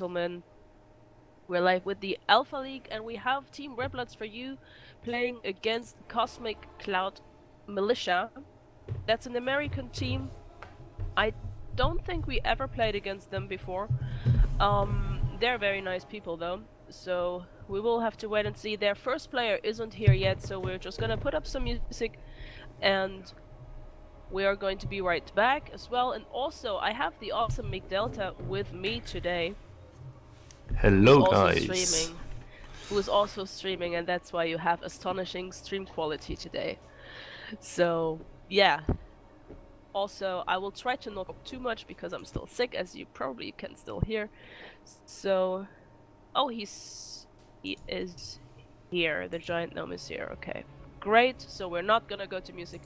gentlemen. We're live with the Alpha League, and we have Team RedBloods for you playing against Cosmic Cloud Militia. That's an American team. I don't think we ever played against them before. They're very nice people though, so we will have to wait and see. Their first player isn't here yet, so we're just gonna put up some music and we are going to be right back as well. And also, I have the awesome Mick Delta with me today. Hello guys. Who is also streaming, and that's why you have astonishing stream quality today. So, yeah. Also, I will try to not talk too much because I'm still sick, as you probably can still hear. So, oh, he is here. The giant gnome is here. Okay, great. So we're not gonna go to music.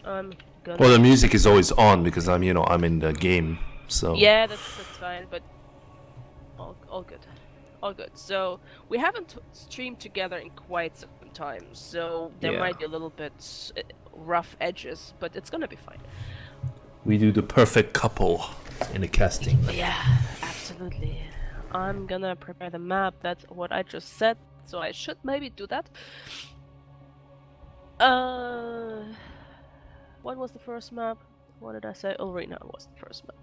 I'm gonna. Well, the music is always on because I'm in the game. So yeah, that's fine. But all good. All good. So we haven't streamed together in quite some time, so there yeah, might be a little bit rough edges, but it's gonna be fine. we do the perfect couple in the casting. Yeah, absolutely. I'm gonna prepare the map. That's what I just said, so I should maybe do that. What was the first map? What did I say? Arena was the first map.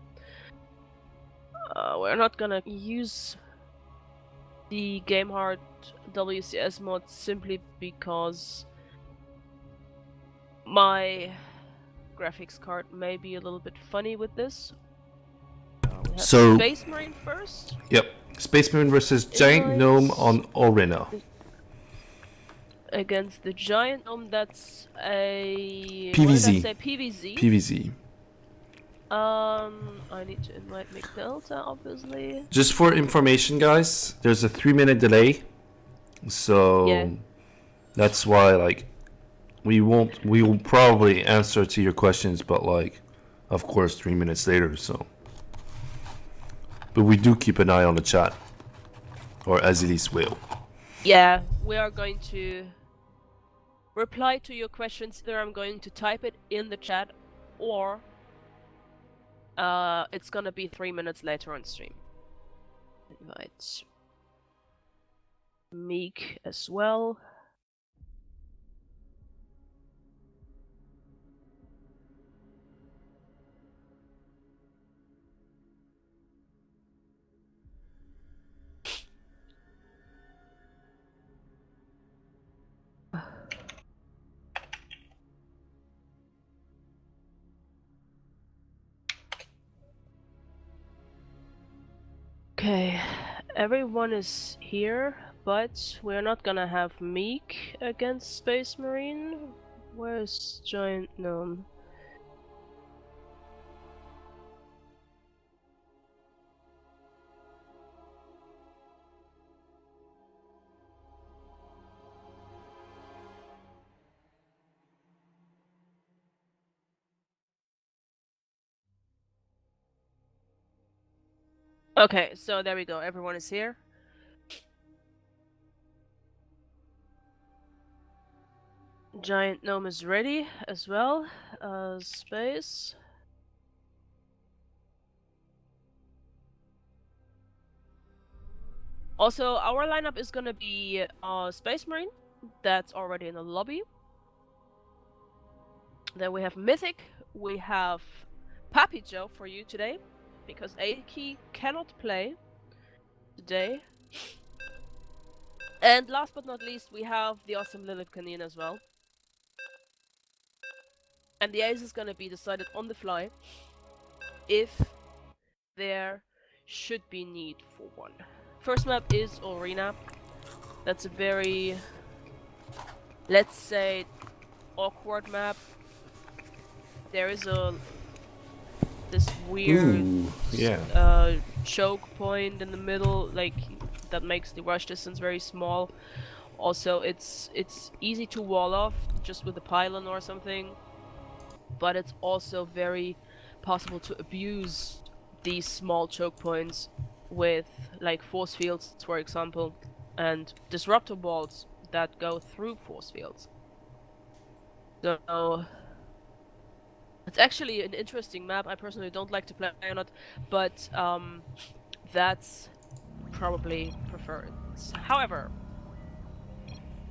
We're not gonna use the GameHard WCS mod simply because my graphics card may be a little bit funny with this. We have So Space Marine first. Yep, Space Marine versus Giant Gnome on Arena. Against the Giant Gnome, that's a... PVZ. What did I say? PVZ? PVZ. I need to invite McDelta, obviously. Just for information, guys, there's a 3-minute delay, so yeah. That's why we will probably answer to your questions, but of course 3 minutes later. So, but we do keep an eye on the chat, or as it is will. Yeah, we are going to reply to your questions. Either I'm going to type it in the chat, or it's gonna be 3 minutes later on stream. Invite Meek as well. Okay, everyone is here, but we're not gonna have Meek against Space Marine. Where's Giant Gnome? Okay, so there we go. Everyone is here. Giant Gnome is ready as well. Space. Also, our lineup is gonna be Space Marine. That's already in the lobby. Then we have Mythic. We have Papi Joe for you today, because Aiki cannot play today. And last but not least, we have the awesome Lilith Canine as well. And the ace is gonna be decided on the fly if there should be need for one. First map is Arena. That's a very, let's say, awkward map. There is this weird choke point in the middle, that makes the rush distance very small. Also, it's easy to wall off just with a pylon or something, but it's also very possible to abuse these small choke points with force fields, for example, and disruptor balls that go through force fields. So it's actually an interesting map. I personally don't like to play on it, but that's probably prefer it. However,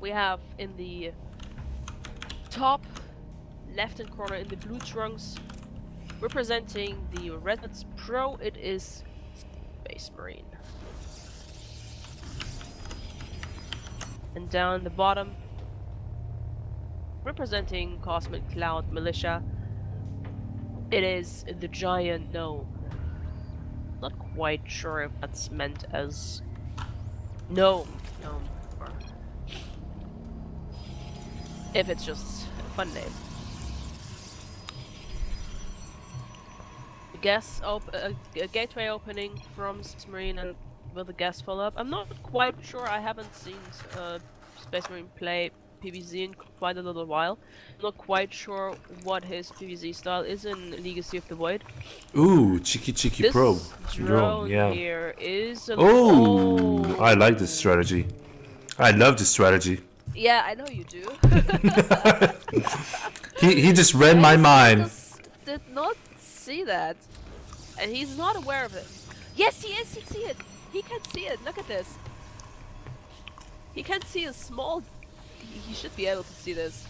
we have in the top left-hand corner in the blue trunks, representing the RedBloods Pro, it is Space Marine. And down the bottom, representing Cosmic Cloud Militia, it is the Giant Gnome. Not quite sure if that's meant as gnome, or if it's just a fun name. A gateway opening from Space Marine, and will the gas follow up? I'm not quite sure. I haven't seen Space Marine play PvZ in quite a little while. I'm not quite sure what his PvZ style is in Legacy of the Void. Ooh, cheeky This pro. drone Yeah. here is a Oh, I like this strategy. I love this strategy. Yeah, I know you do. He just read my mind. Did not see that, and he's not aware of it. Yes, he is. He see it. He can see it. Look at this. He can see a small. He should be able to see this.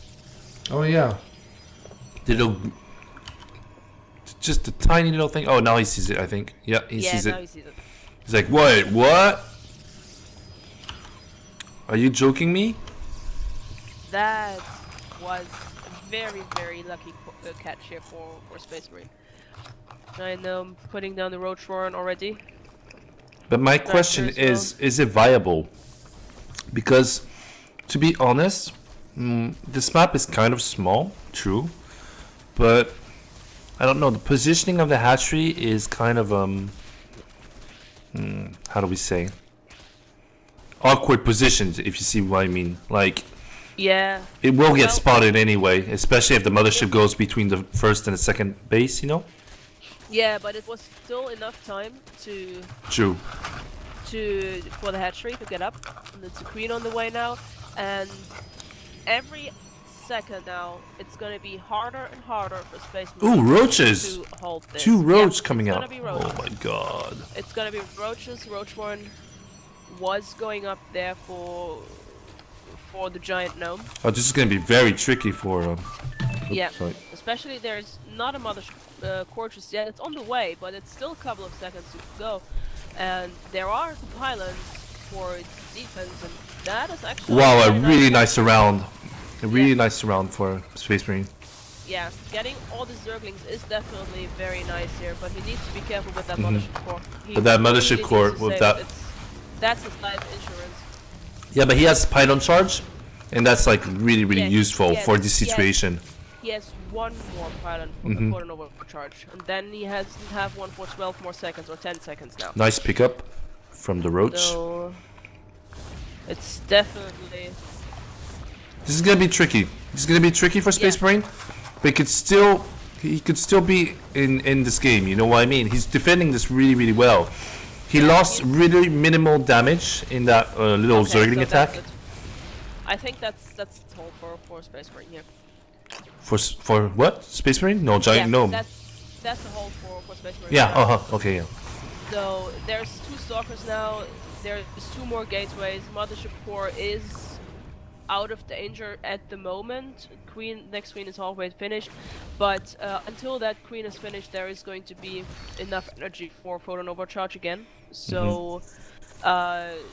Oh yeah. Just a tiny little thing. Oh, now he sees it. I think. Yeah, he sees it. Yeah, now he sees it. He's like, wait, what? Are you joking me? That was a very, very lucky catch here for Space Marine. I know I'm putting down the Roach Warren already. But my question is it viable? Because, to be honest, this map is kind of small, true. But, I don't know, the positioning of the hatchery is kind of, how do we say? Awkward positions, if you see what I mean. Like, yeah, it will get spotted anyway, especially if the mothership goes between the first and the second base, you know? Yeah, but it was still enough time to True. for the hatchery to get up. And it's a queen on the way now, and every second now it's gonna be harder and harder for Space Marine Ooh, roaches! to hold this. Two roaches coming out. Oh my god. It's gonna be roaches. Roach one was going up there for the giant gnome. Oh, this is gonna be very tricky for Yeah, sorry. especially there's not a mothership core just yet. It's on the way, but it's still a couple of seconds to go. And there are pylons for defense, and that is actually Wow, a really nice round. A really nice round for Space Marine. Yeah, getting all the Zerglings is definitely very nice here, but he needs to be careful with that mothership core. But that mothership core with that. That's his life insurance. Yeah, but he has Python charge, and that's like really useful for this situation. He has one more pylon for an overcharge, and then he has to have one for 12 more seconds or 10 seconds now. Nice pickup from the Roach. So it's definitely. This is gonna be tricky. This is gonna be tricky for Space Marine, but he could still be in this game. You know what I mean? He's defending this really well. He lost really minimal damage in that little Zergling attack. I think that's all for Space Marine here. For what? Space Marine? No, Giant Gnome. That's the whole for Space Marine. Yeah, okay, yeah. So there's 2 stalkers now, there's 2 more gateways, Mothership Core is out of danger at the moment. Next queen is halfway finished, but until that queen is finished there is going to be enough energy for Photon Overcharge again. So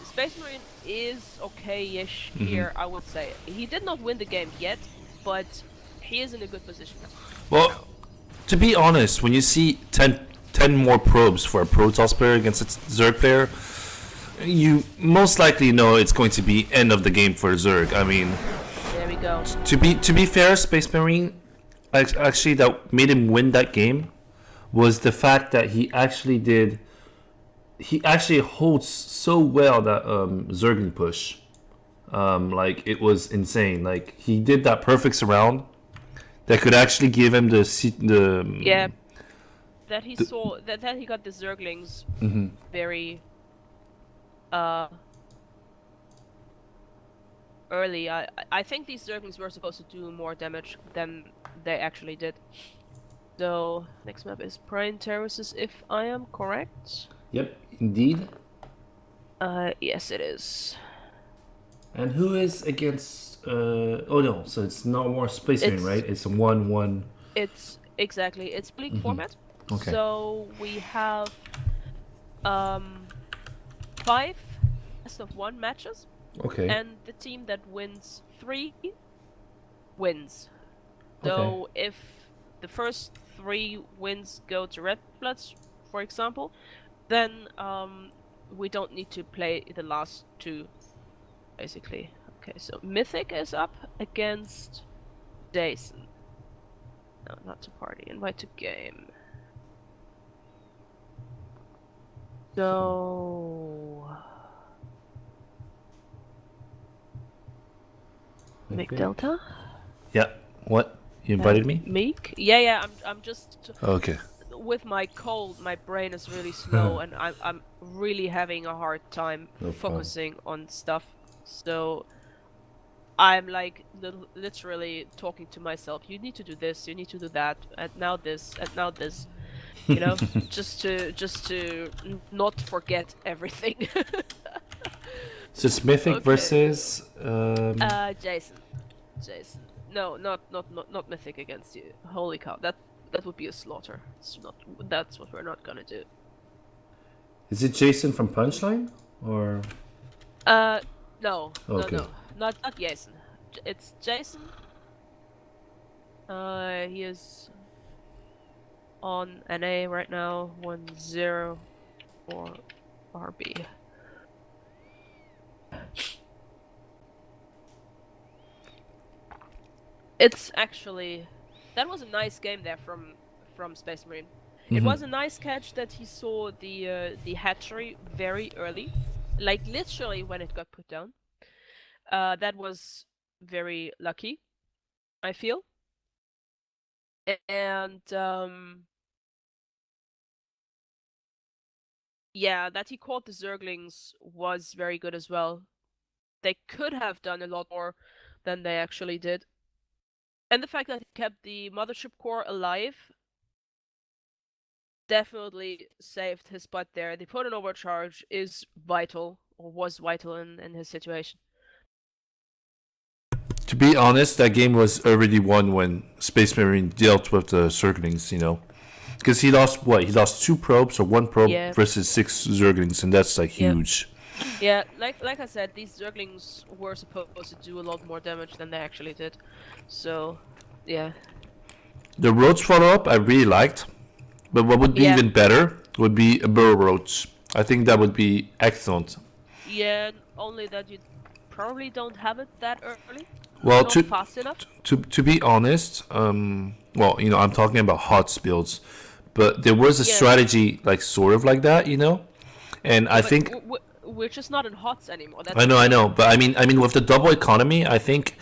Space Marine is okay-ish here, I would say. He did not win the game yet, but he is in a good position now. Well, to be honest, when you see 10 more probes for a Protoss player against a Zerg player, you most likely know it's going to be end of the game for Zerg. I mean, there we go. To be fair, Space Marine, actually that made him win that game was the fact that he actually holds so well that Zergling push. Like it was insane. Like he did that perfect surround that could actually give him that he got the Zerglings very early. I think these Zerglings were supposed to do more damage than they actually did. So next map is Prime Terraces, if I am correct. Yep, indeed. Yes, it is. And who is against? Oh no, so it's no more Space Marine, It's right? It's a 1-1. it's exactly it's league format. Okay. So we have um 5 best of 1 matches, Okay. and the team that wins 3 wins. Okay. So if the first 3 wins go to RedBloods, for example, then we don't need to play the last 2 basically. Okay, so Mythic is up against Jason. No, not to party. Invite to game. So I Vic think. Delta Yeah. What? You invited and me? Meek. Yeah. I'm just Okay. with my cold. My brain is really slow, and I'm really having a hard time No problem. focusing on stuff. So I'm like literally talking to myself. You need to do this. You need to do that. And now this. And now this. You know, just to not forget everything. So it's Mythic Okay. versus Jason. Jason. No, not Mythic against you. Holy cow, that would be a slaughter. It's not. That's what we're not gonna do. is it Jason from Punchline or Uh, no, okay. not Jason. It's Jason. He is on NA right now. 1-0 for RB. It's actually that was a nice game there from Space Marine. It was a nice catch that he saw the hatchery very early, like literally when it got put down. That was very lucky, I feel. And yeah, that he caught the Zerglings was very good as well. They could have done a lot more than they actually did. And the fact that he kept the mothership core alive definitely saved his butt there. The put overcharge is vital, or was vital in his situation. To be honest, that game was already won when Space Marine dealt with the Zerglings, you know. Because he lost what? He lost 2 probes or 1 probe Yeah, versus 6 Zerglings, and that's like yeah, huge. yeah. Like I said, these Zerglings were supposed to do a lot more damage than they actually did. So, yeah, The Roach follow up I really liked, but what would be yeah, even better would be a Burrow Roach. I think that would be excellent. yeah. Only that you probably don't have it that early, Well, not fast enough. to be honest, well, you know, I'm talking about hot builds, but there was a Yeah, strategy like sort of like that, you know, and yeah, I but think we're just not in HOTS anymore. That's the I thing. know, but I mean, with the double economy, I think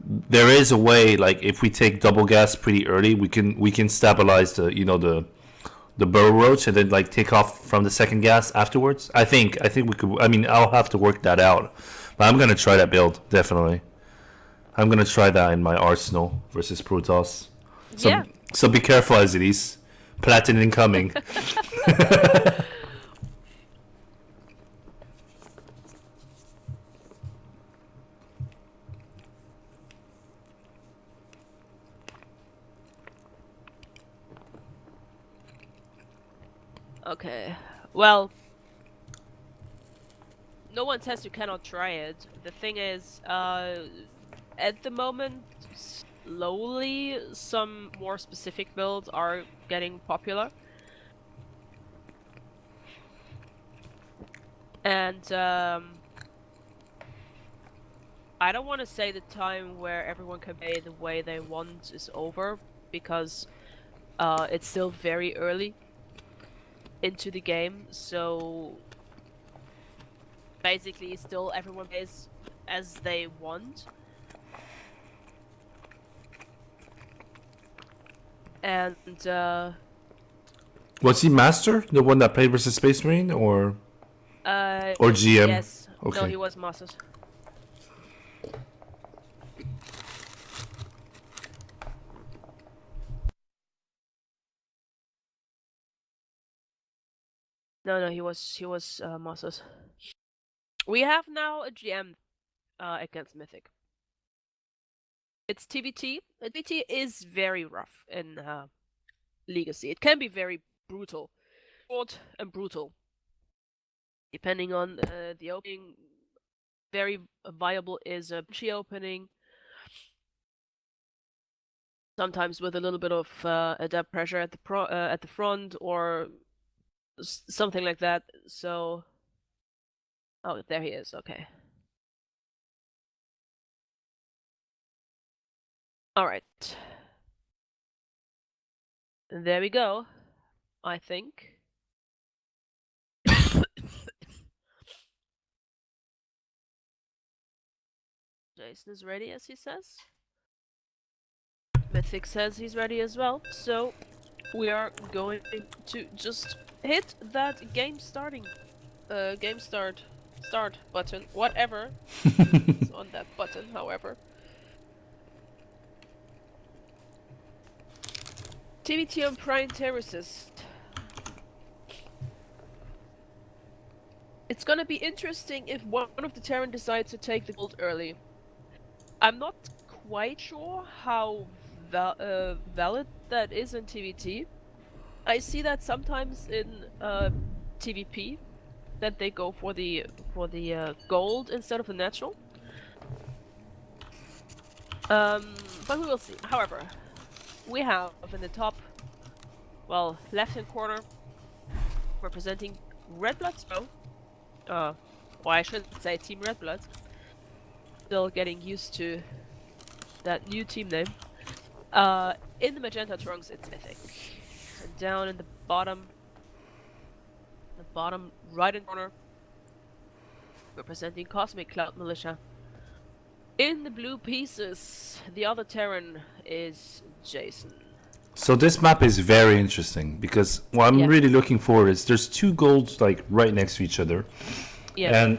there is a way. Like, if we take double gas pretty early, we can stabilize the burrow roach and then like take off from the second gas afterwards. I think we could. I mean, I'll have to work that out, but I'm gonna try that build definitely. I'm gonna try that in my Arsenal versus Protoss. So Yeah. so be careful, as it is. Platinum incoming. Okay. Well, no one says you cannot try it. The thing is, at the moment, slowly some more specific builds are getting popular. And I don't want to say the time where everyone can play the way they want is over, because it's still very early into the game, so basically still everyone plays as they want. And Was he master, the one that played versus Space Marine, or GM? yes, no, Okay. he was Masters. No, he was Masters. We have now a GM against Mythic. It's TVT. TVT is very rough in Legacy. It can be very brutal. Short and brutal. Depending on the opening, very viable is a punchy opening. Sometimes with a little bit of adept pressure at the front or something like that. So, oh, there he is. Okay. All right. There we go. I think. Jason is ready, as he says. Mythic says he's ready as well. So we are going to just hit that game start button, whatever is on that button, however. TVT on Prime Terracist. It's gonna be interesting if one of the Terran decides to take the gold early. I'm not quite sure how valid that is in TVT. I see that sometimes in TVP that they go for the gold instead of the natural. But we will see. However, we have in the top, well, left-hand corner, representing RedBloods. Well, I shouldn't say Team RedBloods. Still getting used to that new team name. In the magenta trunks, it's Mythic. And down in the bottom right-hand corner, representing Cosmic Cloud Militia. In the blue pieces, the other Terran is Jason. So this map is very interesting because what I'm really looking for is there's two golds like right next to each other. Yeah. And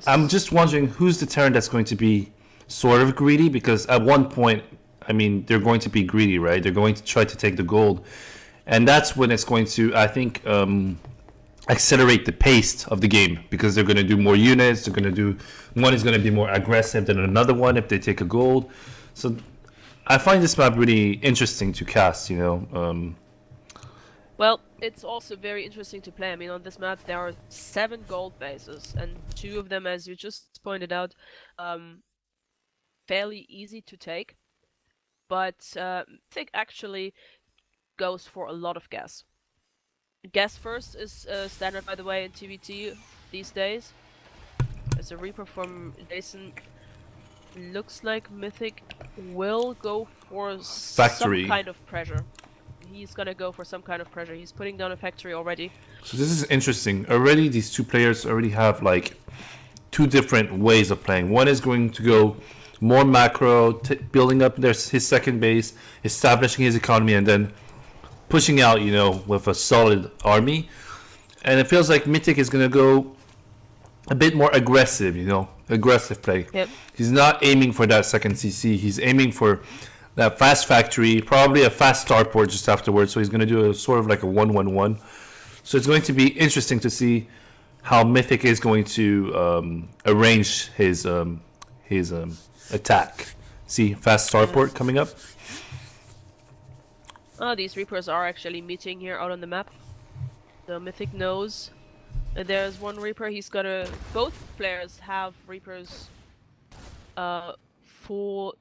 I'm just wondering who's the Terran that's going to be sort of greedy, because at one point, I mean, they're going to be greedy, right? They're going to try to take the gold. And that's when it's going to, I think, accelerate the pace of the game, because they're going to do more units. They're going to do, one is going to be more aggressive than another one if they take a gold. So I find this map really interesting to cast, you know. Well, it's also very interesting to play. I mean, on this map there are 7 gold bases, and 2 of them, as you just pointed out, fairly easy to take. But I think actually goes for a lot of gas. Gas first is standard, by the way, in TVT these days. As a Reaper from Jason, looks like Mythic will go for Factory. some kind of pressure. He's gonna go for some kind of pressure. He's putting down a factory already. So this is interesting. Already these two players already have like 2 different ways of playing. One is going to go more macro, building up his second base, establishing his economy, and then pushing out, you know, with a solid army. And it feels like Mythic is going to go a bit more aggressive, you know, aggressive play. Yep. He's not aiming for that second CC. He's aiming for that fast factory, probably a fast starport just afterwards. So he's going to do a sort of like a 1-1-1. So it's going to be interesting to see how Mythic is going to arrange his attack. See, fast starport coming up. Oh, these Reapers are actually meeting here out on the map. So Mythic knows there's one Reaper. He's got a... Both players have Reapers for...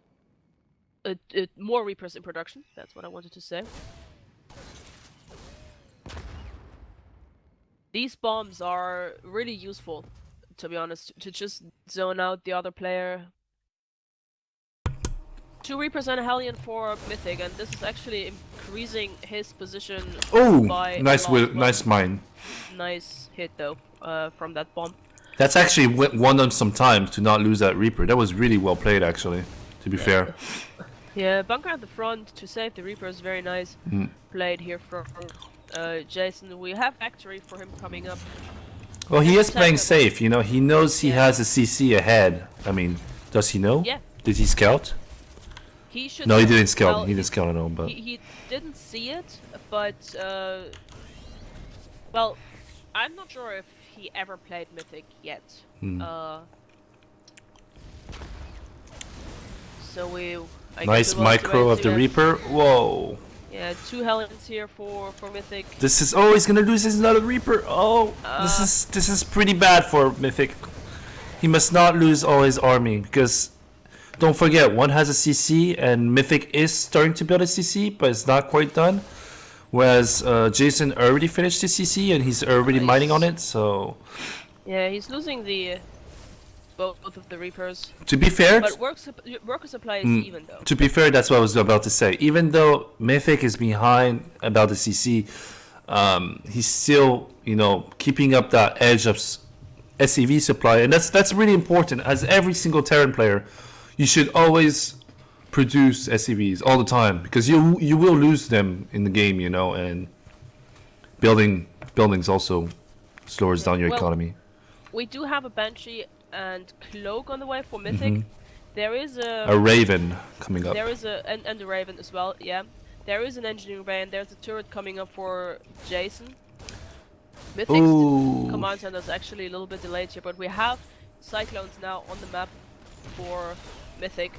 more Reapers in production. That's what I wanted to say. These bombs are really useful, to be honest, to just zone out the other player. 2 Reapers and a Hellion for Mythic, and this is actually increasing his position by nice mine. Nice hit though, from that bomb. That's actually won them some time to not lose that Reaper. That was really well played, actually, to be fair. Yeah, bunker at the front to save the Reaper is very nice. Played here from Jason. We have factory for him coming up. Well, he is playing safe, you know. He knows he has a CC ahead. I mean, does he know? Yeah. Did he scout? He should. No, he didn't scout. Well, he didn't scout at all, but he didn't see it, but well, I'm not sure if he ever played Mythic yet. So I Nice guess we will have to micro wait and of see the that. Reaper. Whoa. Yeah, 2 Helens here for Mythic. This is he's gonna lose his another Reaper. Oh, this is pretty bad for Mythic. He must not lose all his army because don't forget one has a CC and Mythic is starting to build a CC, but it's not quite done. Whereas Jason already finished his CC and he's already mining on it. So yeah, he's losing the both of the Reapers. To be fair, but worker supply is even though. To be fair, that's what I was about to say. Even though Mythic is behind about the CC, he's still, keeping up that edge of SCV supply, and that's really important. As every single Terran player, you should always produce SCVs all the time because you will lose them in the game, and buildings also slows down your economy. We do have a Banshee and Cloak on the way for Mythic. There is a Raven coming up. There is and a Raven as well. Yeah, there is an Engineering Bay and there's a turret coming up for Jason. Mythic's command center is actually a little bit delayed here, but we have Cyclones now on the map for Mythic,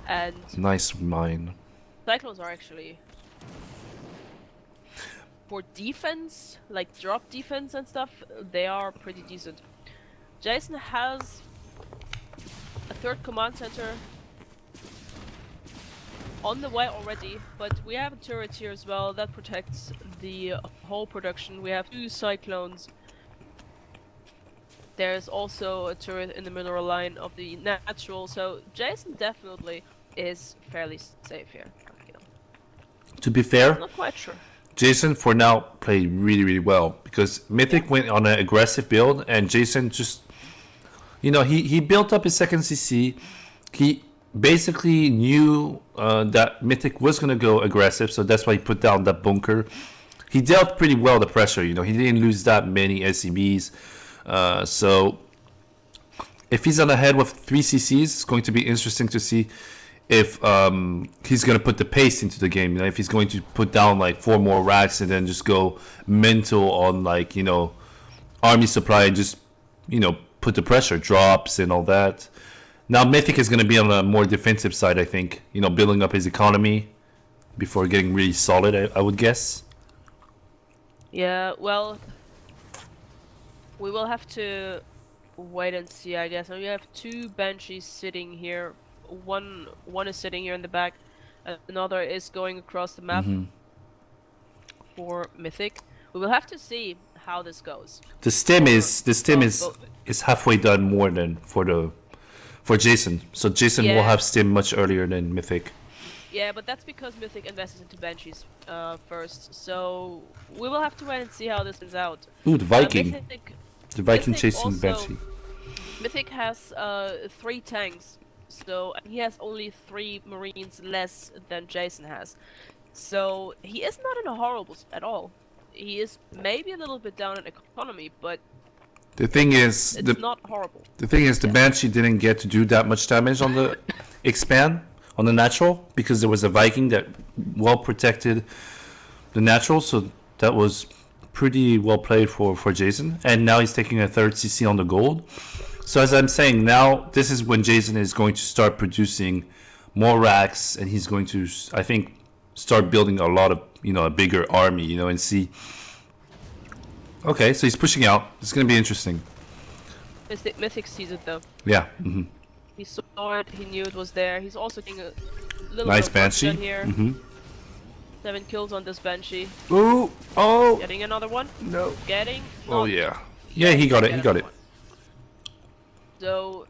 and nice mine. Cyclones are actually for defense, like drop defense and stuff. They are pretty decent. Jason has a 3rd command center on the way already, but we have a turret here as well that protects the whole production. We have 2 Cyclones. There's also a turret in the mineral line of the natural, so Jason definitely is fairly safe here. To be fair, I'm not quite sure. Jason for now played really, really well because Mythic went on an aggressive build and Jason just, he built up his 2nd CC. He basically knew that Mythic was going to go aggressive, so that's why he put down that bunker. He dealt pretty well the pressure, he didn't lose that many SCBs. So if he's on ahead with 3 CCs, it's going to be interesting to see if he's going to put the pace into the game. If he's going to put down like 4 more racks and then just go mental on army supply and just put the pressure, drops and all that. Now Mythic is going to be on a more defensive side, I think, building up his economy before getting really solid, I would guess. Yeah, well, we will have to wait and see, I guess. And we have 2 Banshees sitting here. One is sitting here in the back, another is going across the map for Mythic. We will have to see how this goes. The stem is halfway done more than for Jason. So Jason will have stem much earlier than Mythic. Yeah, but that's because Mythic invested into Banshees first. So we will have to wait and see how this turns out. Ooh, the Viking. The Viking chasing also, Banshee. Mythic has 3 tanks. So he has only 3 Marines less than Jason has. So he is not in a horrible at all. He is maybe a little bit down in economy, but the thing is, it's not horrible. The thing is, the Banshee didn't get to do that much damage on the expand, on the natural, because there was a Viking that well protected the natural, so that was pretty well played for Jason. And now he's taking a 3rd CC on the gold. So as I'm saying, now this is when Jason is going to start producing more racks, and he's going to, I think, start building a lot of, a bigger army, and see. Okay, so he's pushing out. It's going to be interesting. Mythic sees it though. Yeah. He saw it. He knew it was there. He's also getting a little nice bit of Banshee here. 7 kills on this Banshee. Ooh! Oh! Getting another one. No. Getting. Oh yeah. Yeah, he got it. He got it. So,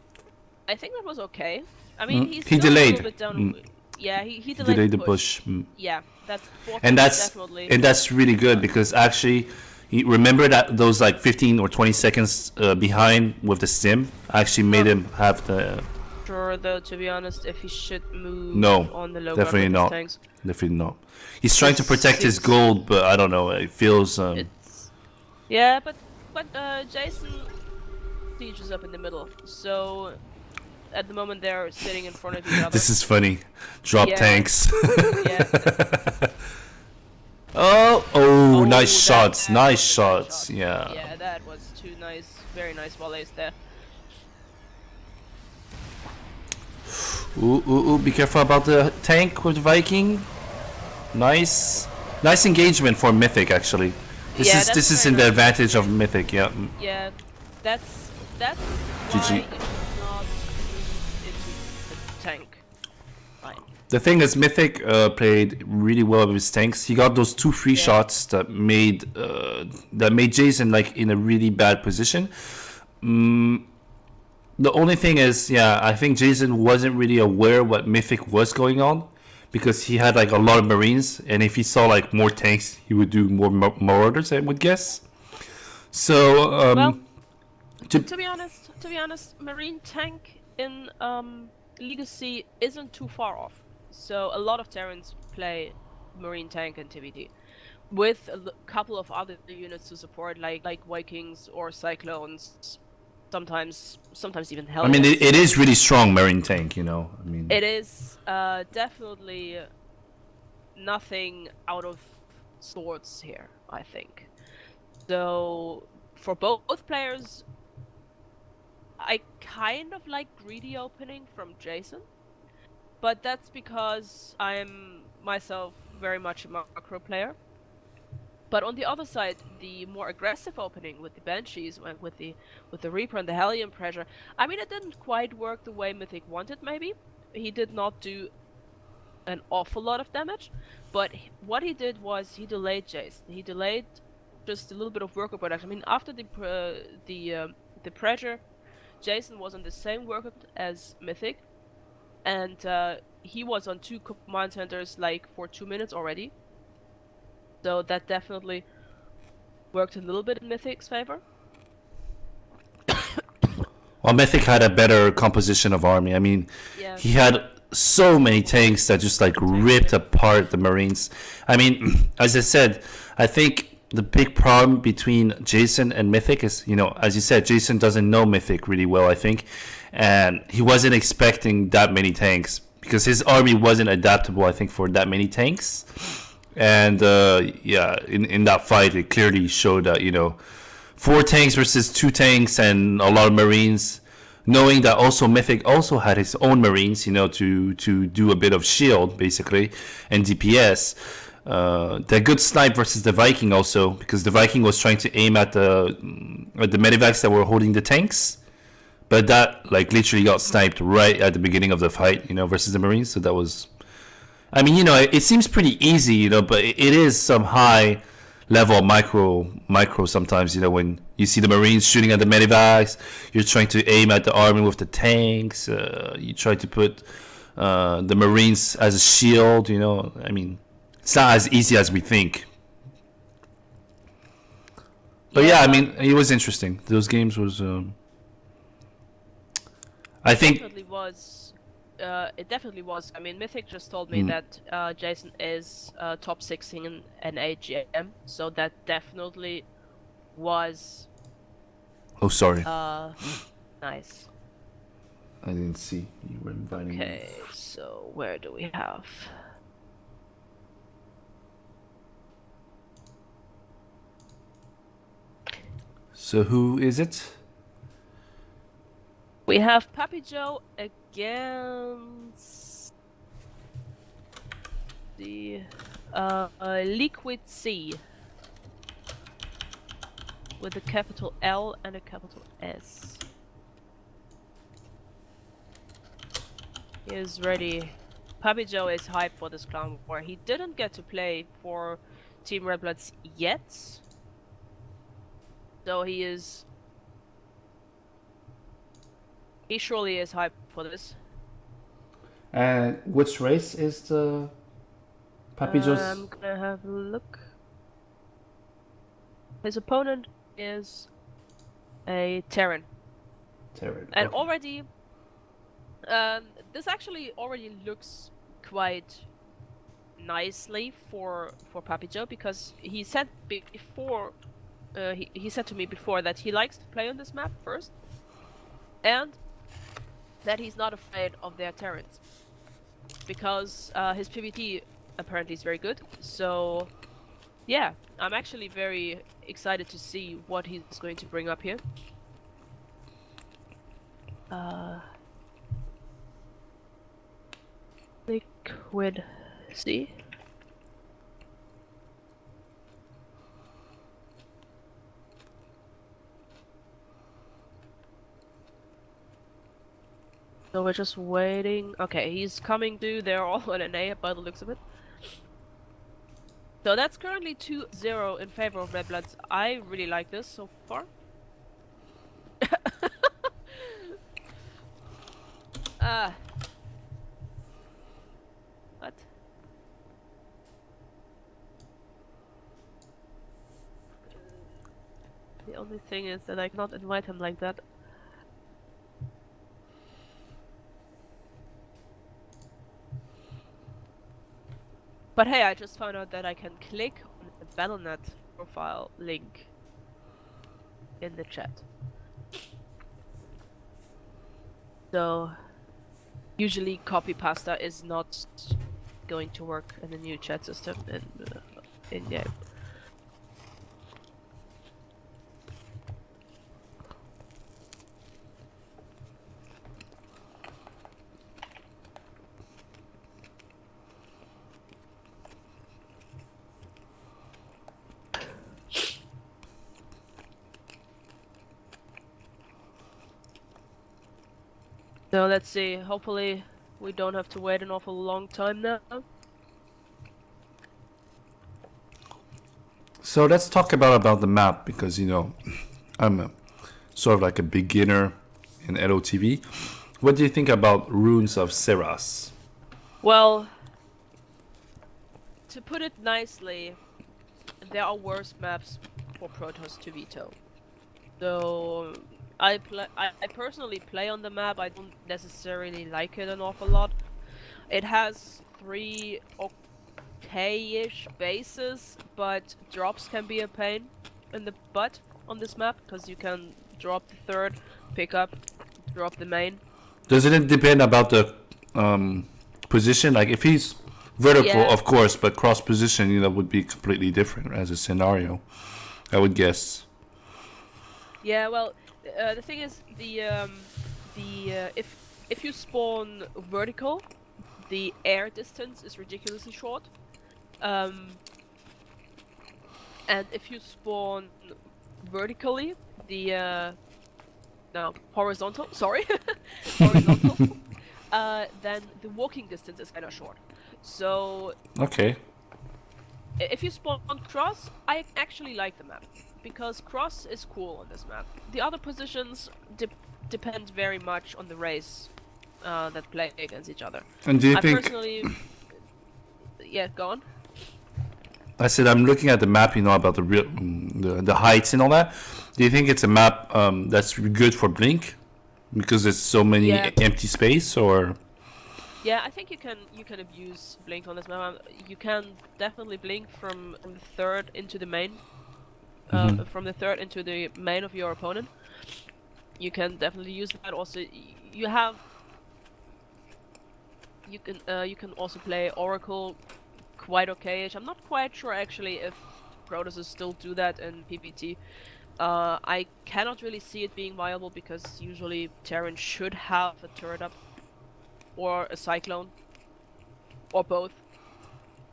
I think that was okay. I mean, he delayed. A little bit down. Yeah, he delayed the push. Yeah, that's definitely. And that's really good because actually, remember that those like 15 or 20 seconds behind with the sim actually made him have the. Sure, though, to be honest, if he should move on the low definitely not. Tanks. Definitely not. He's trying to protect his gold, but I don't know. It feels. Yeah, but Jason sieges up in the middle, so at the moment they're sitting in front of each other. This is funny. Drop tanks. Yeah. Oh, nice shots. Nice shots. Yeah. Yeah, that was two very nice volleys there. Ooh, be careful about the tank with Viking. Nice engagement for Mythic actually. This is in the advantage of Mythic, yeah. Yeah, that's why GG. you should not move into the tank line. The thing is, Mythic played really well with his tanks. He got those 2 free shots that made Jason like in a really bad position. The only thing is, I think Jason wasn't really aware what Mythic was going on, because he had like a lot of Marines, and if he saw like more tanks, he would do more Marauders, I would guess. So, well, to be honest, Marine tank in Legacy isn't too far off. So a lot of Terrans play Marine tank and TVD with a couple of other units to support, like Vikings or Cyclones. Sometimes even Hellions. I mean, it is really strong Marine tank, you know. I mean, it is definitely nothing out of sorts here, I think. So for both players, I kind of like greedy opening from Jason, but that's because I'm myself very much a macro player. But on the other side, the more aggressive opening with the Banshees, with the Reaper and the Hellion pressure, I mean, it didn't quite work the way Mythic wanted, maybe. He did not do an awful lot of damage, but what he did was he delayed Jason. He delayed just a little bit of worker production. I mean, after the pressure, Jason was on the same worker as Mythic, and he was on 2 command centers like for 2 minutes already. So that definitely worked a little bit in Mythic's favor. Well, Mythic had a better composition of army. I mean, he had so many tanks that just like ripped apart the Marines. I mean, as I said, I think the big problem between Jason and Mythic is, you know, as you said, Jason doesn't know Mythic really well, I think, and he wasn't expecting that many tanks because his army wasn't adaptable, I think, for that many tanks. And in that fight, it clearly showed that, you know, 4 tanks versus 2 tanks and a lot of Marines, knowing that also Mythic also had his own Marines, you know, to do a bit of shield basically and DPS. The good snipe versus the Viking also, because the Viking was trying to aim at the medivacs that were holding the tanks, but that like literally got sniped right at the beginning of the fight, you know, versus the Marines. So that was, I mean, you know, it seems pretty easy, you know, but it is some high level micro sometimes, you know, when you see the Marines shooting at the medivacs, you're trying to aim at the army with the tanks, you try to put the Marines as a shield, you know. I mean, it's not as easy as we think. But yeah, I mean, it was interesting. Those games was, I think... It definitely was. I mean, Mythic just told me that Jason is top 6 in an AGM, so that definitely was. Oh, sorry. Nice. I didn't see you were inviting me. Okay, so where do we have? So who is it? We have Papi Joe against the Liquid Sea with a capital L and a capital S. He is ready. Papi Joe is hyped for this clan war. He didn't get to play for Team RedBloods yet, so he surely is hyped for this. And which race is the Papi Joe's? I'm gonna have a look. His opponent is a Terran. And already, this actually already looks quite nicely for Papi Joe, because he said before, he said to me before that he likes to play on this map first, and that he's not afraid of their Terrans, because his PvT apparently is very good. So Yeah, I'm actually very excited to see what he's going to bring up here. Liquid sea. So we're just waiting. Okay, he's coming through. They're all on an A by the looks of it. So that's currently 2-0 in favor of RedBloods. I really like this so far. Ah. What? The only thing is that I cannot invite him like that. But hey, I just found out that I can click on the Battle.net profile link in the chat. So, usually copy pasta is not going to work in the new chat system in game. So let's see, hopefully we don't have to wait an awful long time now. So let's talk about the map because you know I'm sort of like a beginner in LOTV. What do you think about Runes of Seras? Well, to put it nicely, there are worse maps for Protoss to veto. So I personally play on the map. I don't necessarily like it an awful lot. It has 3 okay-ish bases, but drops can be a pain in the butt on this map because you can drop the third, pick up, drop the main. Doesn't it depend about the position? Like if he's vertical, Yeah. of course, but cross position, you know, would be completely different as a scenario. I would guess. Yeah, well, the thing is, if you spawn vertical, the air distance is ridiculously short. And if you spawn vertically, the no, horizontal, sorry, horizontal, then the walking distance is kind of short. So Okay. if you spawn cross, I actually like the map because cross is cool on this map. The other positions depend very much on the race that play against each other. And do you I think? personally, yeah, go on. I said I'm looking at the map, you know, about the real the heights and all that. Do you think it's a map that's good for Blink because there's so many Yeah, empty space, or? yeah, I think you can abuse blink on this map. You can definitely blink from the third into the main, from the third into the main of your opponent. You can definitely use that. Also, you have you can also play Oracle quite okay-ish. I'm not quite sure actually if Protosses still do that in PPT. I cannot really see it being viable because usually Terran should have a turret up or a Cyclone or both.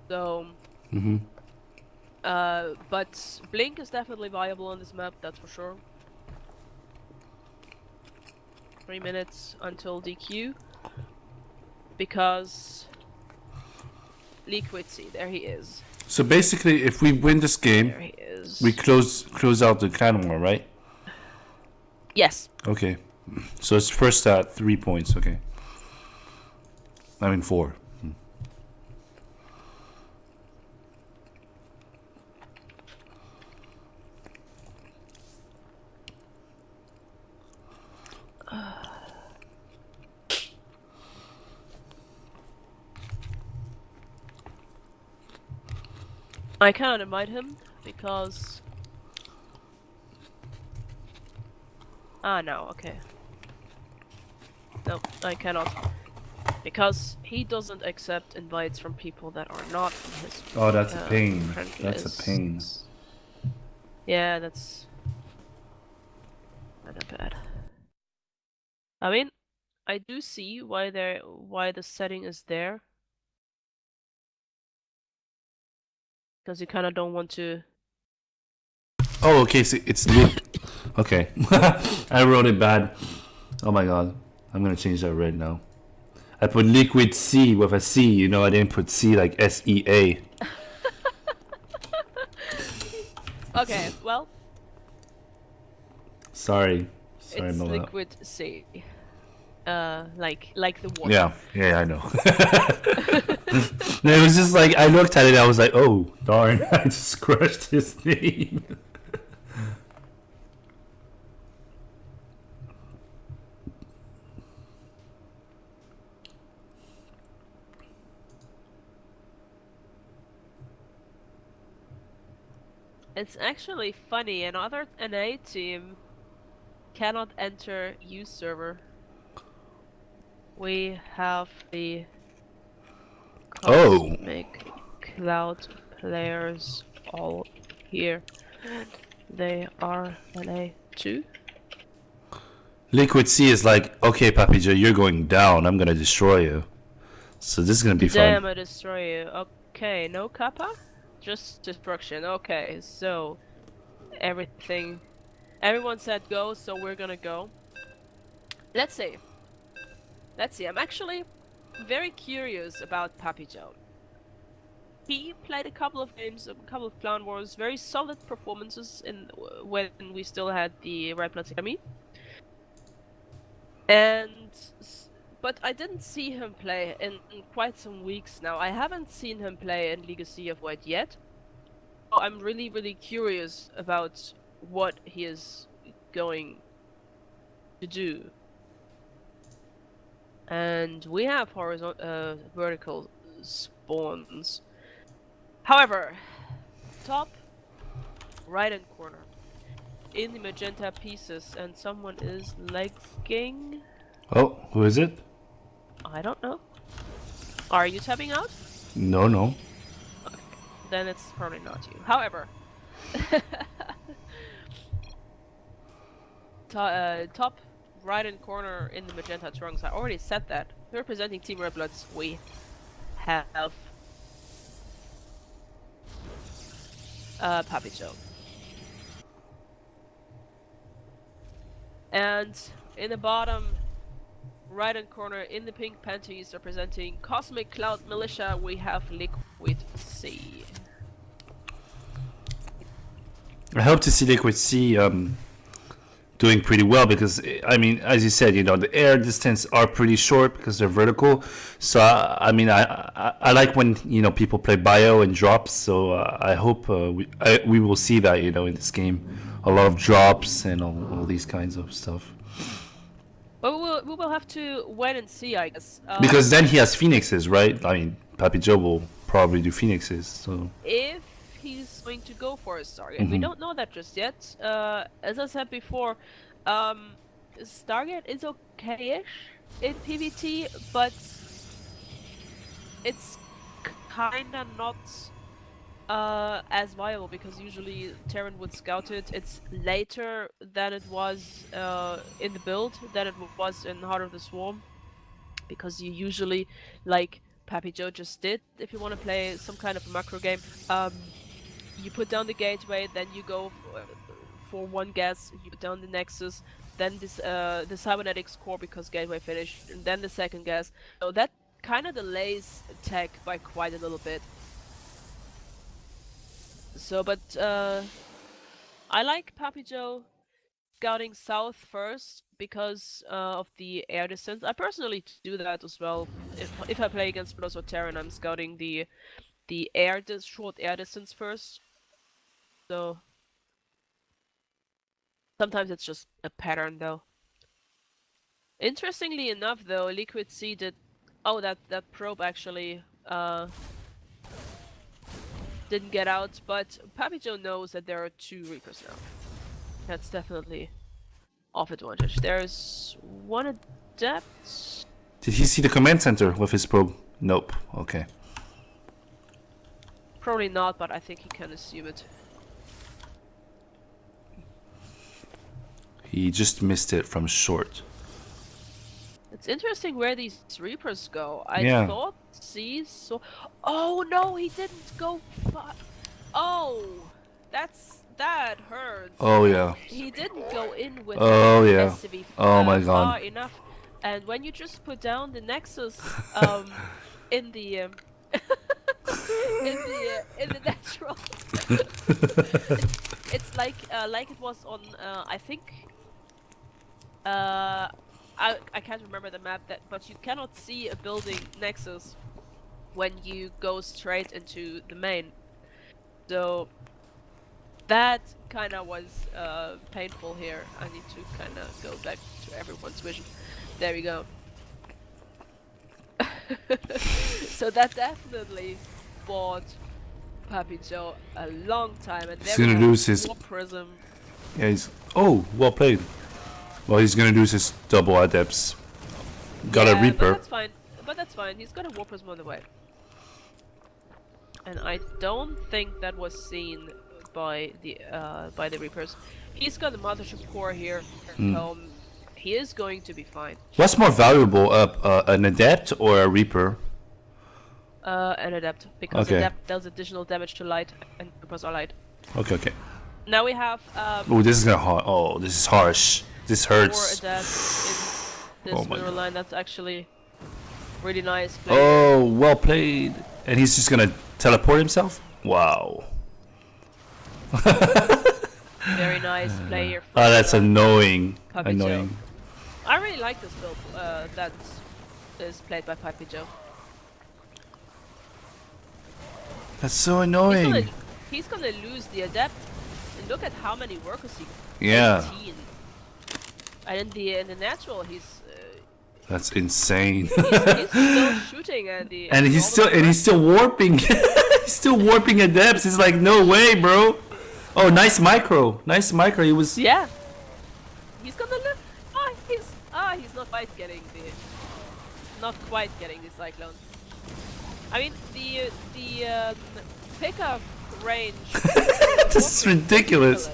So, but Blink is definitely viable on this map, that's for sure. 3 minutes until DQ because Liquid Sea, there he is. So basically, if we win this game, There he is. we close out the clan war, right? Yes. Okay. So it's first at 3 points. Okay. I mean 4. I cannot invite him because... Ah, no, okay. Nope, I cannot. Because he doesn't accept invites from people that are not on his Oh, that's a pain. friend That's a pain. lists. Yeah, that's kind of bad. I mean, I do see why the setting is there. Because you kind of don't want to. Oh, okay, so it's okay. I wrote it bad. Oh my god. I'm gonna change that right now. I put liquid C with a C, you know, I didn't put C like SEA. Okay, well, Sorry it's about that. liquid C. Like the water. Yeah, I know. No, it was just like I looked at it, I was like, oh darn, I just crushed his name. It's actually funny. Another NA team cannot enter use server. We have the Cosmic Cloud players all here. They are NA too. Liquid C is like, okay, Papi Joe, you're going down. I'm gonna destroy you. So this is gonna be Today fun. I'm gonna destroy you. Okay, no kappa? Just destruction. Okay, so everyone said go, so we're gonna go. Let's see. I'm actually very curious about Papi Joe. He played a couple of games, a couple of Clan Wars, very solid performances when we still had the RedBloods Academy. But I didn't see him play in quite some weeks now. I haven't seen him play in Legacy of Void yet. So I'm really curious about what he is going to do. And we have vertical spawns. However, top right-hand corner in the magenta pieces, and someone is lagging. Oh, who is it? I don't know. Are you tapping out? No. Okay, then it's probably not you. However, top right-hand corner in the magenta trunks. I already said that. Representing Team RedBloods, we have Papi Joe. And in the bottom right-hand corner in the pink panties representing Cosmic Cloud Militia, we have Liquid C. I hope to see Liquid C doing pretty well because, I mean, as you said, you know, the air distance are pretty short because they're vertical. So I mean, I like when, you know, people play bio and drops. So I hope we will see that, you know, in this game, a lot of drops and all these kinds of stuff. But we will have to wait and see, I guess. Because then he has phoenixes, right? I mean, Papi Joe will probably do phoenixes. So if he's going to go for his target, we don't know that just yet. As I said before, Stargate is okay-ish in PvT, but it's kinda not as viable because usually Terran would scout it. It's later than it was in the build than it was in Heart of the Swarm, because you usually, like Papi Joe just did, if you want to play some kind of a macro game, you put down the gateway, then you go for one gas, you put down the nexus, then the cybernetics core because gateway finished, and then the second gas. So that kind of delays tech by quite a little bit. So, but I like Papi Joe scouting south first because of the air distance. I personally do that as well. If I play against Bloods or Terran, I'm scouting the short air distance first. So sometimes it's just a pattern, though. Interestingly enough, though, Liquid C did. Oh, that probe actually didn't get out, but Papi Joe knows that there are 2 Reapers now. That's definitely off advantage. There's one adept. Did he see the command center with his probe? Nope. Okay. Probably not, but I think he can assume it. He just missed it from short. It's interesting where these Reapers go. I Yeah. thought C so. Oh no, he didn't go far. Oh, that hurts. Oh yeah. He didn't go in with Oh the yeah. SCV Oh my far god. enough. And when you just put down the Nexus in the in the natural, it's like it was on I think I can't remember the map but you cannot see a building Nexus when you go straight into the main. So that kind of was painful here. I need to kind of go back to everyone's vision. There we go. So that definitely bought Papi Joe a long time, and He's there we gonna go. lose his. War Prism. Yeah, he's. Oh, well played. Well, he's gonna lose his double adepts. Got a Yeah, Reaper. But that's fine. But that's fine. He's got a War Prism on the way. And I don't think that was seen by the Reapers. He's got the Mothership core here. He is going to be fine. What's more valuable, an adept or a Reaper? An Adept, because Okay. Adept does additional damage to light, and Reapers are light. Okay, okay. Now we have Oh, this is gonna hard. Oh, this is harsh. This 4 hurts. Adepts in Oh this my mineral God. line. That's actually really nice play. Oh, well played. And he's just gonna teleport himself? Wow. Very nice play here. Oh, that's annoying. Papi Annoying. I really like this build that is played by Papi Joe. That's so annoying. He's gonna lose the Adept, and look at how many workers he got. Yeah. 18. And in the natural, he's That's insane. he's still shooting at the And he's still warping. He's still warping adepts. It's like, no way, bro. Oh, nice micro. Nice micro. He was. Yeah. He's gonna live. He's not quite getting the cyclone. I mean the pickup range. This is ridiculous.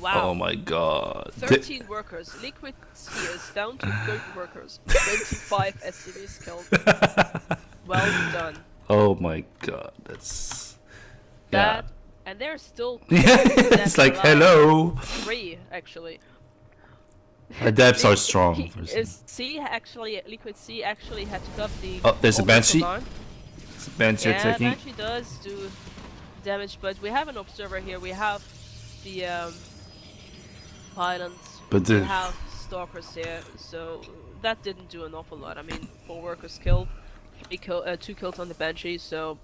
Wow. Oh my god. 13 workers. Liquid Sea is down to 30 workers. 25 SCVs killed. Well done. Oh my god. That's. That and they're still. Yeah. It's like, hello. 3 actually. Adepts are strong. Liquid Sea actually had to cut the. Oh, there's a overkill Banshee. line. Banshee Yeah, attacking. Banshee does do damage, but we have an observer here. We have the pylons. But We the- have stalkers here, so that didn't do an awful lot. I mean, 4 workers killed, 2 kills on the Banshee, so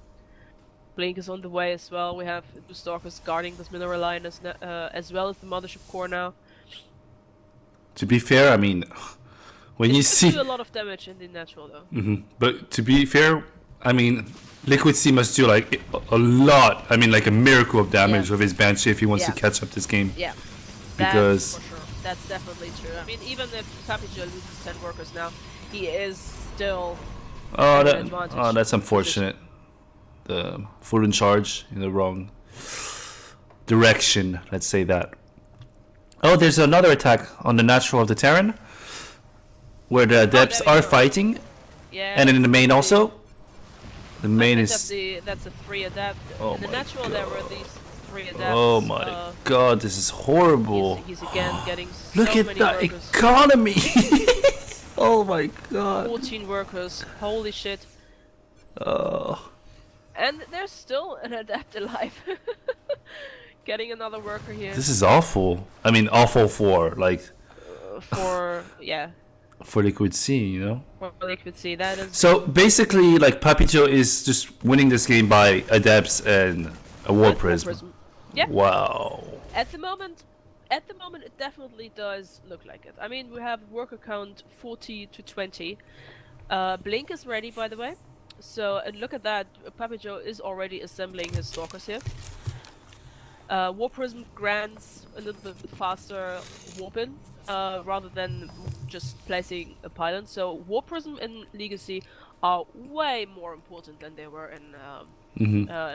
Blink is on the way as well. We have 2 stalkers guarding this mineral line as well as the mothership core now. To be fair, I mean, when you It see. do a lot of damage in the natural though. But to be fair, I mean, Liquid Sea must do like a lot. I mean, like a miracle of damage Yeah. with his Banshee if he wants Yeah. to catch up this game. Yeah. Because- That's for sure. That's definitely true. I mean, even if Capitol loses 10 workers now, he is still Oh, at an that, advantage oh, that's unfortunate. The full in charge in the wrong direction. Let's say that. Oh, there's another attack on the natural of the Terran, where the adepts there we are go. fighting, Yeah. and in the main also. The main I is. think that's a 3 adapt. Oh in the my natural there were these 3 adapts. Oh my god, this is horrible. He's again getting Look so at many the workers. economy. Oh my god. 14 workers. Holy shit. Oh. And there's still an adapt alive. Getting another worker here This is awful. I mean, awful for like for yeah. for Liquid Sea, you know. Well, they could see that is So basically, like Papito is just winning this game by adepts and a war prism. Yeah. Wow. At the moment, it definitely does look like it. I mean, we have worker count 40 to 20. Blink is ready, by the way. So, and look at that, Papi Joe is already assembling his stalkers here. War Prism grants a little bit faster warp-in, rather than just placing a pylon. So War Prism and Legacy are way more important than they were in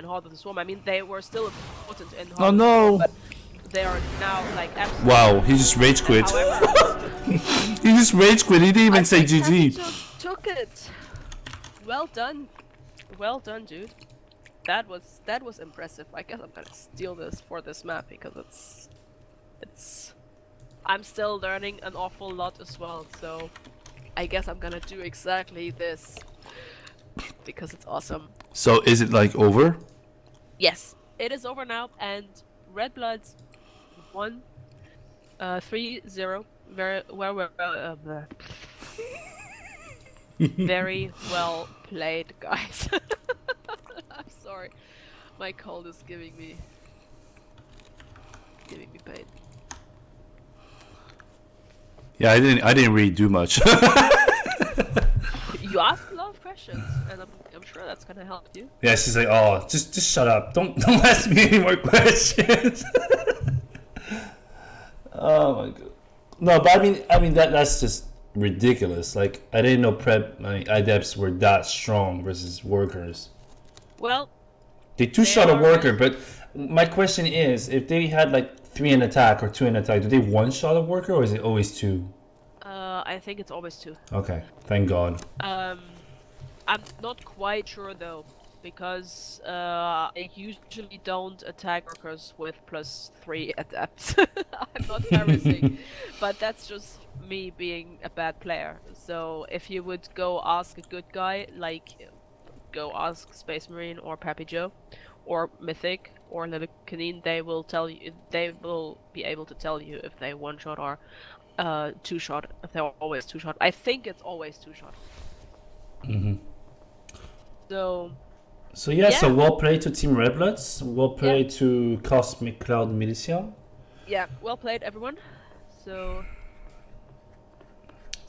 Heart of the Swarm. I mean, they were still important in Heart Oh of the Swarm, no! but they are now like absolutely. Wow, he just rage quit. However, He just rage quit. He didn't even say think GG. Papi took it. Well done, dude. That was impressive. I guess I'm gonna steal this for this map because it's. I'm still learning an awful lot as well, so I guess I'm gonna do exactly this because it's awesome. So is it like over? Yes, it is over now, and RedBloods won 3-0. Very well played, guys. I'm sorry. My cold is giving me pain. Yeah, I didn't really do much. You asked a lot of questions, and I'm sure that's gonna help you. Yeah, she's like, oh, just shut up. Don't ask me any more questions. Oh my god. No, but I mean that's just ridiculous. Like I didn't know adepts were that strong versus workers. Well, They two-shot a worker, but my question is, if they had like 3 in attack or 2 in attack, do they one-shot a worker or is it always 2? I think it's always 2. Okay, thank God. I'm not quite sure though, because I usually don't attack workers with +3 adepts. I'm not harassing, but that's just me being a bad player. So if you would go ask a good guy, like go ask Space Marine or Pappy Joe, or Mythic or Little Canine, they will tell you. They will be able to tell you if they one-shot or two-shot. If they're always two-shot, I think it's always two-shot. So yeah, so well played to Team RedBloods. Well played Yeah. to Cosmic Cloud Militia. Yeah, well played, everyone. So,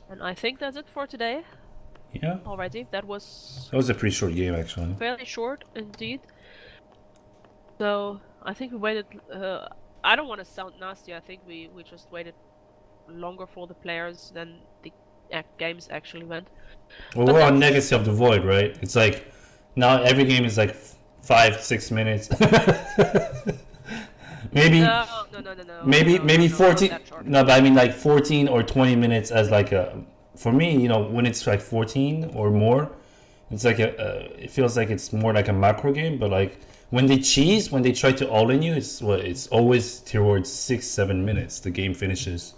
and I think that's it for today. Yeah, Alrighty, that was that was a pretty short game actually. fairly short indeed. So I think we waited. I don't want to sound nasty. I think we just waited longer for the players than the games actually went. Well, But we're on that's- Legacy of the Void, right? It's like now every game is like 5-6 minutes. Maybe No. maybe not 14. that short. No, but I mean like 14 or 20 minutes as like a. For me, you know, when it's like 14 or more, it's like it feels like it's more like a macro game. But like when they cheese, when they try to all in you, it's always towards 6-7 minutes. The game finishes.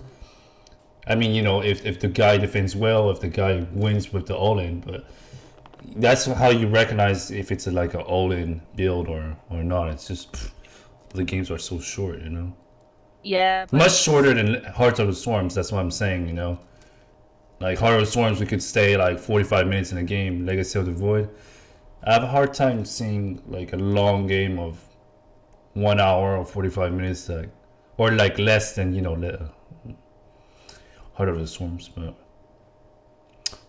I mean, you know, if the guy defends well, if the guy wins with the all in, but that's how you recognize if it's like an all in build or not. It's just the games are so short, you know. Yeah. But Much shorter than Heart of the Swarms. That's what I'm saying, you know. Like Heart of the Swarms, we could stay like 45 minutes in a game. Legacy of the Void, I have a hard time seeing like a long game of 1 hour or 45 minutes, like, or like less than, you know, Heart of the Swarms. But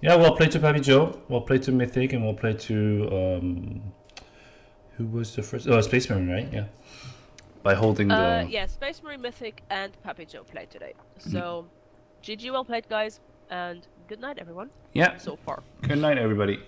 yeah, well played to Pappy Joe, well played to Mythic, and well played to who was the first? Oh, Space Marine, right? Yeah. By holding the. yeah, Space Marine, Mythic, and Pappy Joe played today. So, GG, well played, guys, and good night, everyone. Yeah. So far. Good night, everybody.